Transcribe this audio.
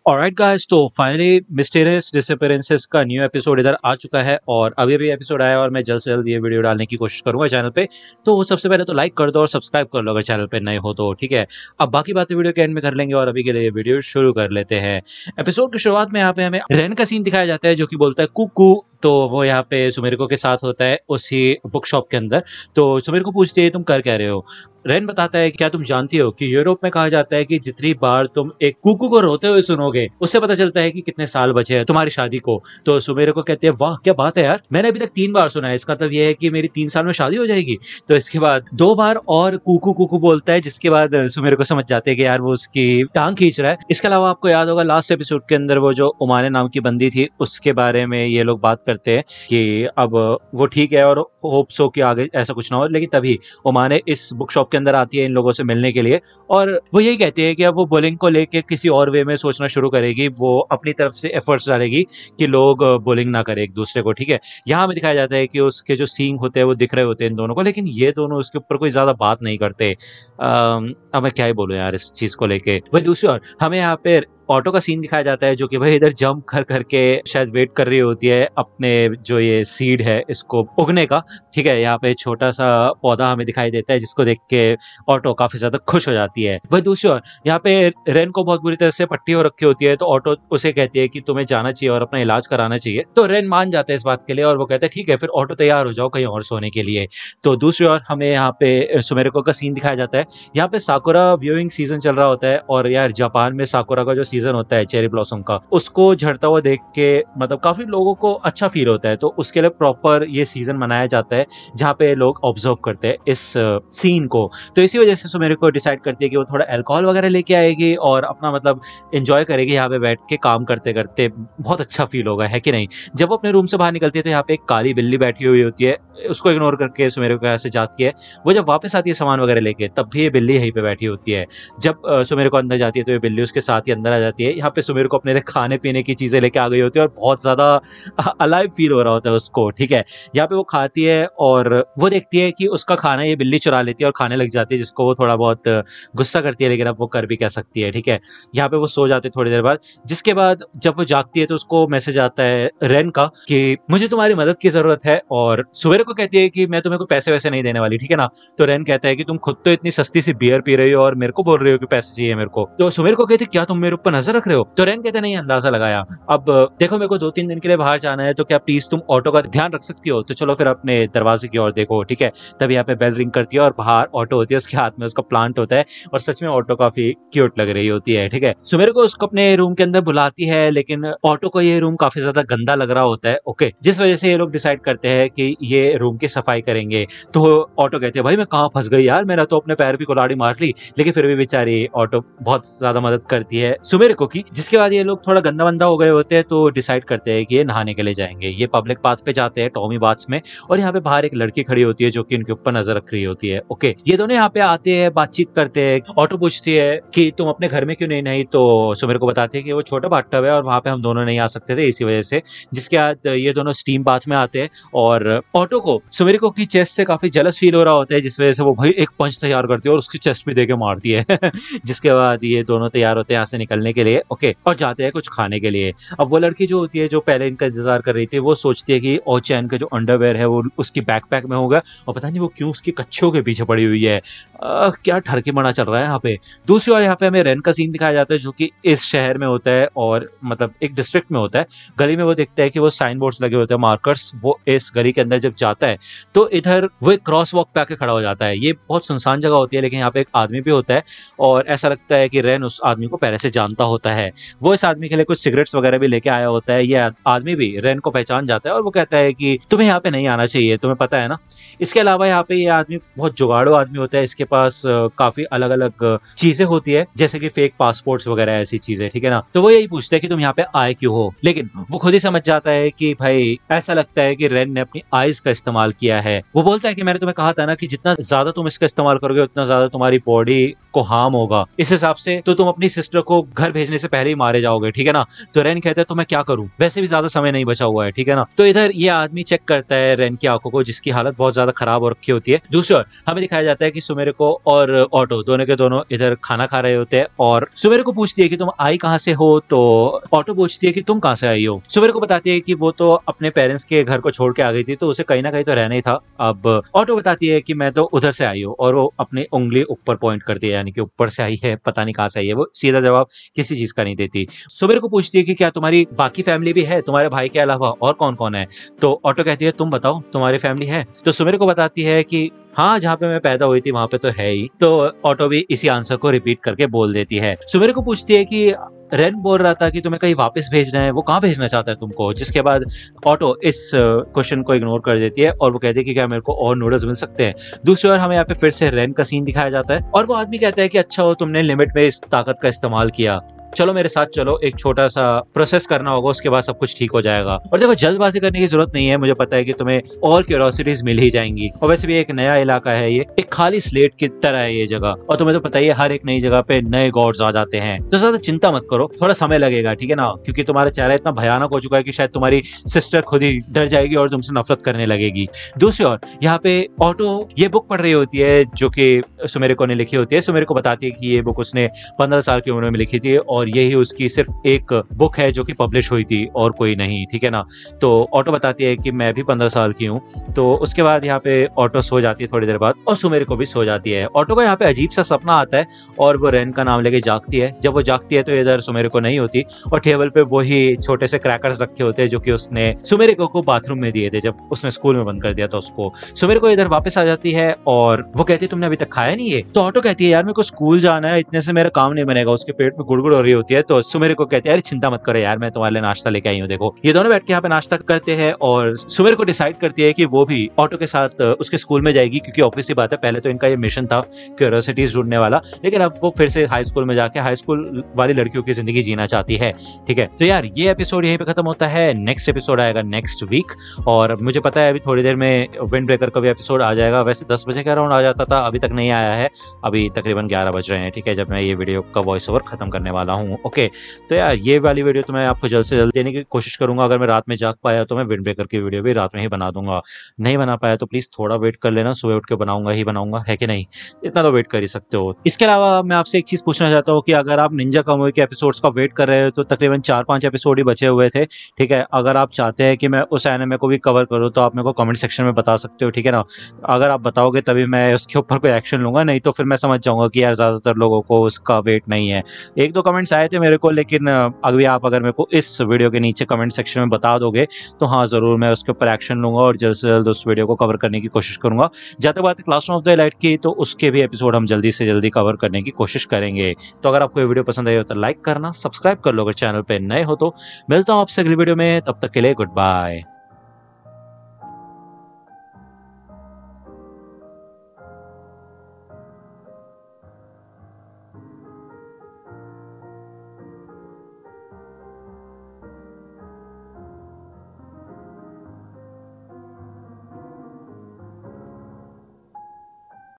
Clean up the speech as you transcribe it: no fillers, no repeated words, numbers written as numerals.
Alright guys, तो finally mysterious disappearances का new episode इधर आ चुका है और अभी भी एपिसोड आया और मैं जल्द से जल्द ये वीडियो डालने की कोशिश करूंगा चैनल पे। तो सबसे पहले तो लाइक कर दो और सब्सक्राइब कर लो अगर चैनल पे नए हो तो, ठीक है। अब बाकी बातें वीडियो के एंड में कर लेंगे और अभी के लिए ये वीडियो शुरू कर लेते हैं। एपिसोड की शुरुआत में यहाँ पे हमें रेन का सीन दिखाया जाता है जो कि बोलता है कुकू। तो वो यहाँ पे सुमेरिको के साथ होता है उसी बुक शॉप के अंदर। तो सुमेरिको पूछती है तुम कर क्या रहे हो। रेन बताता है क्या तुम जानती हो कि यूरोप में कहा जाता है कि जितनी बार तुम एक कुकू को रोते हुए सुनोगे उससे पता चलता है कि कितने साल बचे हैं तुम्हारी शादी को। तो सुमेरिको कहते हैं वाह क्या बात है यार, मैंने अभी तक 3 बार सुना है, इसका मतलब ये है कि मेरी 3 साल में शादी हो जाएगी। तो इसके बाद 2 बार और कुकू कुकू बोलता है, जिसके बाद सुमेरिको समझ जाते हैं कि यार वो उसकी टांग खींच रहा है। इसके अलावा आपको याद होगा लास्ट एपिसोड के अंदर वो जो उमाने नाम की बंदी थी उसके बारे में ये लोग बात करते हैं कि अब वो ठीक है और होप सो कि आगे ऐसा कुछ ना हो। लेकिन तभी उमाने इस बुक शॉप के अंदर आती है इन लोगों से मिलने के लिए और वो यही कहती है कि अब वो बुलिंग को लेके किसी और वे में सोचना शुरू करेगी। वो अपनी तरफ से एफर्ट्स डालेगी कि लोग बुलिंग ना करें एक दूसरे को, ठीक है। यहाँ हमें दिखाया जाता है कि उसके जो सींग होते हैं वो दिख रहे होते हैं इन दोनों को, लेकिन ये दोनों उसके ऊपर कोई ज्यादा बात नहीं करते। अब मैं क्या ही बोलूं यार इस चीज को लेके। वही दूसरी ओर हमें यहाँ पे ऑटो का सीन दिखाया जाता है जो कि भाई इधर जंप कर करके शायद वेट कर रही होती है अपने जो ये सीड है इसको उगने का, ठीक है। यहाँ पे छोटा सा पौधा हमें दिखाई देता है जिसको देख के ऑटो काफी ज्यादा खुश हो जाती है। वही दूसरी ओर यहाँ पे रेन को बहुत बुरी तरह से पट्टी हो रखी होती है तो ऑटो उसे कहती है कि तुम्हें जाना चाहिए और अपना इलाज कराना चाहिए। तो रेन मान जाता है इस बात के लिए और वो कहता है ठीक है फिर ऑटो तैयार हो जाओ कहीं और सोने के लिए। तो दूसरी ओर हमें यहाँ पे सुमेरिको का सीन दिखाया जाता है। यहाँ पे साकुरा व्यूइंग सीजन चल रहा होता है और यार जापान में साकुरा का जो सीजन होता है चेरी ब्लॉसम का उसको झड़ता हुआ देख के मतलब काफी लोगों को अच्छा फील होता है। तो उसके लिए प्रॉपर ये सीजन मनाया जाता है जहाँ पे लोग ऑब्जर्व करते हैं इस सीन को। तो इसी वजह से सुमेरिको डिसाइड करती है कि वो थोड़ा अल्कोहल वगैरह लेके आएगी और अपना मतलब एंजॉय करेगी यहाँ पे बैठ के काम करते करते। बहुत अच्छा फील होगा, है कि नहीं। जब वो अपने रूम से बाहर निकलती है तो यहाँ पे एक काली बिल्ली बैठी हुई होती है, उसको इग्नोर करके सुमेरिको यहाँ से जाती है। वो जब वापस आती है सामान वगैरह लेके तब भी ये बिल्ली यहीं पे बैठी होती है। जब सुमेरिको अंदर जाती है तो ये बिल्ली उसके साथ ही अंदर आ जाती है। यहाँ पे सुमेरिको अपने लिए खाने पीने की चीजें लेके आ गई होती है और बहुत ज्यादा अलाइव फील हो रहा होता है उसको, ठीक है। यहाँ पे वो खाती है और वो देखती है कि उसका खाना ये बिल्ली चुरा लेती है और खाने लग जाती है, जिसको वो थोड़ा बहुत गुस्सा करती है, लेकिन अब वो कर भी क्या सकती है, ठीक है। यहाँ पे वो सो जाते थोड़ी देर बाद, जिसके बाद जब वो जागती है तो उसको मैसेज आता है रेन का कि मुझे तुम्हारी मदद की जरूरत है। और सुमेरिको कहती है कि मैं तुम्हें कोई पैसे वैसे नहीं देने वाली, ठीक है ना। तो रेन कहता है कि तुम खुद तो इतनी सस्ती सी बियर पी रही हो और मेरे को बोल रही हो कि पैसे चाहिए मेरे को। तो सुमेरिको कहती है क्या तुम मेरे ऊपर नजर रख रहे हो। तो रेन कहते नहीं अंदाजा लगाया। अब देखो मेरे को 2-3 दिन के लिए बाहर जाना है तो क्या प्लीज तुम ऑटो का ध्यान रख सकती हो। तो चलो फिर अपने दरवाजे की ओर देखो, ठीक है। तब यहाँ पे बेल रिंग करती है और बाहर ऑटो होती है, उसके हाथ में उसका प्लांट होता है और सच में ऑटो काफी क्यूट लग रही होती है, ठीक है। सुमेरिको उसको अपने रूम के अंदर बुलाती है लेकिन ऑटो को ये रूम काफी ज्यादा गंदा लग रहा होता है, ओके। जिस वजह से ये लोग डिसाइड करते हैं कि ये रूम की सफाई करेंगे। तो ऑटो कहते हैं भाई मैं कहाँ फंस गई यार, मेरा तो अपने पैर भी कुल्हाड़ी मार ली। लेकिन फिर भी बेचारी ऑटो बहुत ज्यादा मदद करती है सुमेरिको की। जिसके बाद ये लोग थोड़ा गंदा वंदा हो गए होते हैं तो डिसाइड करते हैं कि ये नहाने के लिए जाएंगे। ये पब्लिक बाथ पे जाते हैं, टॉमी बाथ्स में, और यहाँ पे बाहर एक लड़की खड़ी होती है जो कि इनके ऊपर नजर रख रही होती है, ओके। ये दोनों यहाँ पे आते हैं, बातचीत करते हैं। ऑटो पूछती है कि तुम अपने घर में क्यों नहीं नहाई। तो सुमेरिको बताती है कि वो छोटा बाथटब है और वहां पे हम दोनों नहीं आ सकते थे इसी वजह से। जिसके बाद ये दोनों स्टीम बाथ में आते हैं और ऑटो को सुमेरिको की चेस्ट से काफी जेलस फील हो रहा होता है, जिस वजह से वो भाई एक पंच तैयार करती है और उसकी चेस्ट भी देके मारती है जिसके बाद ये दोनों तैयार होते हैं यहाँ से निकलने के लिए, ओके, और जाते हैं कुछ खाने के लिए। अब वो लड़की जो होती है जो पहले इनका इंतजार कर रही थी वो सोचती है कि ओचैन का जो अंडरवेयर है वो उसकी बैकपैक में होगा और पता नहीं वो क्यों उसकी कच्छियों के पीछे पड़ी हुई है। क्या ठरकी मना चल रहा है यहाँ पे। दूसरी ओर यहाँ पे हमें रेन का सीन दिखाया जाता है जो कि इस शहर में होता है और मतलब एक डिस्ट्रिक्ट में होता है। गली में वो देखता है कि वो साइन बोर्ड्स लगे होते हैं, मार्कर्स। वो इस गली के अंदर जब जाता है तो इधर वो एक क्रॉस वॉक पे आके खड़ा हो जाता है। ये बहुत सुनसान जगह होती है लेकिन यहाँ पे एक आदमी भी होता है और ऐसा लगता है कि रेन उस आदमी को पहले से जानता होता है। वो इस आदमी के लिए कुछ सिगरेट्स वगैरह भी लेके आया होता है। ये आदमी भी रेन को पहचान जाता है और वो कहता है कि तुम्हें यहाँ पे नहीं आना चाहिए, तुम्हें पता है ना। इसके अलावा यहाँ पे ये आदमी बहुत जुगाड़ू आदमी होता है, इसके पास काफी अलग अलग चीजें होती है जैसे कि फेक पासपोर्ट्स वगैरह ऐसी चीजें, ठीक है ना। तो वो यही पूछता है कि तुम यहाँ पे आए क्यों हो, लेकिन वो खुद ही समझ जाता है कि भाई ऐसा लगता है कि रेन ने अपनी आइज का इस्तेमाल किया है। वो बोलता है कि मैंने तुम्हें कहा था ना कि जितना ज्यादा तुम इसका इस्तेमाल करोगे उतना ज्यादा तुम्हारी बॉडी को हार्म होगा, इस हिसाब से तो तुम अपनी सिस्टर को घर भेजने से पहले ही मारे जाओगे, ठीक है ना। तो रेन कहता है तो मैं क्या करूं, वैसे भी ज्यादा समय नहीं बचा हुआ है, ठीक है ना। तो इधर ये आदमी चेक करता है रेन की आंखों को, जिसकी हालत बहुत ज्यादा खराब हो रखी होती है। दूसरी ओर हमें दिखाया जाता है कि सुमेरिको और ऑटो दोनों के दोनों इधर खाना खा रहे होते हैं और सुमेरिको पूछती है कि तुम आई कहाँ से हो, तो ऑटो पूछती है कि तुम कहाँ से आई हो। सुमेरिको बताती है कि वो तो अपने पेरेंट्स के घर को छोड़ के आ गई थी, तो उसे कहीं ना कहीं तो रहना ही था। अब ऑटो बताती है कि मैं तो उधर से आई हूँ, और वो अपनी उंगली ऊपर पॉइंट करती है, यानी कि ऊपर से आई है, पता नहीं कहाँ से आई है। वो सीधा जवाब किसी चीज का नहीं देती। सुमेरिको पूछती है कि क्या तुम्हारी बाकी फैमिली भी है, तुम्हारे भाई के अलावा और कौन कौन है। तो ऑटो कहती है तुम बताओ तुम्हारी फैमिली है। तो सुमेरिको बताती है कि हाँ, जहाँ पे मैं पैदा हुई थी वहां पे तो है ही। तो ऑटो भी इसी आंसर को रिपीट करके बोल देती है। सुमेरिको पूछती है कि रेन बोल रहा था कि तुम्हें कहीं वापस भेजना है, वो कहाँ भेजना चाहता है तुमको, जिसके बाद ऑटो इस क्वेश्चन को इग्नोर कर देती है और वो कहती है कि क्या मेरे को और नूडल्स मिल सकते हैं। दूसरी ओर हमें यहाँ पे फिर से रेन का सीन दिखाया जाता है और वो आदमी कहता है कि अच्छा हो तुमने लिमिट में इस ताकत का इस्तेमाल किया, चलो मेरे साथ चलो, एक छोटा सा प्रोसेस करना होगा, उसके बाद सब कुछ ठीक हो जाएगा। और देखो जल्दबाजी करने की जरूरत नहीं है, मुझे पता है कि तुम्हें और क्यूरियोसिटीज मिल ही जाएंगी, और वैसे भी एक नया इलाका है, ये एक खाली स्लेट की तरह है ये जगह, और तुम्हें तो पता ही है हर एक नई जगह पे नए गॉड्स आ जाते हैं। तो ज्यादा चिंता मत करो, थोड़ा समय लगेगा, ठीक है ना, क्योंकि तुम्हारा चेहरा इतना भयानक हो चुका है कि शायद तुम्हारी सिस्टर खुद ही डर जाएगी और तुमसे नफरत करने लगेगी। दूसरी ओर यहाँ पे ऑटो ये बुक पढ़ रही होती है जो कि सुमेरिको ने लिखी होती है। सुमेरिको बताती है कि ये बुक उसने 15 साल की उम्र में लिखी थी और यही उसकी सिर्फ एक बुक है जो कि पब्लिश हुई थी और कोई नहीं, ठीक है ना। तो ऑटो बताती है कि मैं भी 15 साल की हूँ। तो उसके बाद यहाँ पे ऑटो सो जाती है थोड़ी देर बाद और सुमेरिको भी सो जाती है। ऑटो को यहाँ पे अजीब सा सपना आता है और वो रेन का नाम लेके जागती है। जब वो जागती है तो इधर सुमेरिको नहीं होती और टेबल पे वही छोटे से क्रैकर्स रखे होते हैं जो कि उसने सुमेरिको को बाथरूम में दिए थे जब उसने स्कूल में बंद कर दिया था उसको। सुमेरिको इधर वापस आ जाती है और वो कहती है तुमने अभी तक खाया नहीं है। तो ऑटो कहती है यार मेरे को स्कूल जाना है, इतने से मेरा काम नहीं बनेगा। उसके पेट में गुड़गुड़ हो रही होती है तो सुमेरिको कहती है यार चिंता मत करो यार, मैं तुम्हारे लिए नाश्ता लेके आई हूँ। देखो ये दोनों बैठ के यहाँ पे नाश्ता करते हैं और सुमेरिको डिसाइड करती है कि वो भी ऑटो के साथ उसके स्कूल में जाएगी, क्योंकि ऑब्वियस सी बात है पहले तो इनका ये मिशन था क्यूरियोसिटीज ढूंढने वाला, लेकिन अब वो फिर से हाई स्कूल में जाके हाई स्कूल वाली लड़कियों की जिंदगी जीना चाहती है, ठीक है। तो यार ये एपिसोड यहीं पे खत्म होता है। नेक्स्ट एपिसोड आएगा नेक्स्ट वीक और मुझे पता है अभी थोड़ी देर में विंड ब्रेकर का भी एपिसोड आ जाएगा। वैसे 10 बजे का अराउंड आ जाता था, अभी तक नहीं आया है, अभी तकरीबन 11 बज रहे हैं, ठीक है, जब मैं ये वीडियो का वॉइस ओवर खत्म करने वाला हूँ। ओके, तो यार ये वाली वीडियो तो मैं आपको जल्द से जल्द देने की कोशिश करूंगा। अगर मैं रात में जाग पाया तो मैं विंड ब्रेकर की वीडियो भी रात में ही बना दूंगा, नहीं बना पाया तो प्लीज थोड़ा वेट कर लेना, सुबह उठ के बनाऊंगा ही बनाऊंगा, है कि नहीं, इतना तो वेट कर ही सकते हो। इसके अलावा मैं आपसे एक चीज पूछना चाहता हूँ कि अगर आप निंजा कामुई के एपिसोड्स का वेट कर रहे हो तो तकरीबन 4-5 एपिसोड ही बचे हुए थे, ठीक है। अगर आप चाहते हैं कि मैं उस एनिमे को भी कवर करूँ तो आप मेरे को कमेंट सेक्शन में बता सकते हो, ठीक है ना। अगर आप बताओगे तभी मैं उसके ऊपर कोई एक्शन लूंगा, नहीं तो फिर मैं समझ जाऊंगा कि यार ज्यादातर लोगों को उसका वेट नहीं है। 1-2 कमेंट्स आए थे मेरे को, लेकिन अभी आप अगर मेरे को इस वीडियो के नीचे कमेंट सेक्शन में बता दोगे तो हाँ जरूर मैं उसके ऊपर एक्शन लूंगा और जल्द से जल्द उस वीडियो को कवर करने की कोशिश करूंगा। जहाँ तक बात है क्लासरूम ऑफ द एलाइट की, तो उसके भी एपिसोड हम जल्दी से जल्दी कवर करने की कोशिश करेंगे। तो अगर आपको ये वीडियो पसंद आई हो तो लाइक करना, सब्सक्राइब कर लो अगर चैनल पे नए हो तो। मिलता हूँ आपसे अगली वीडियो में, तब तक के लिए गुड बाय।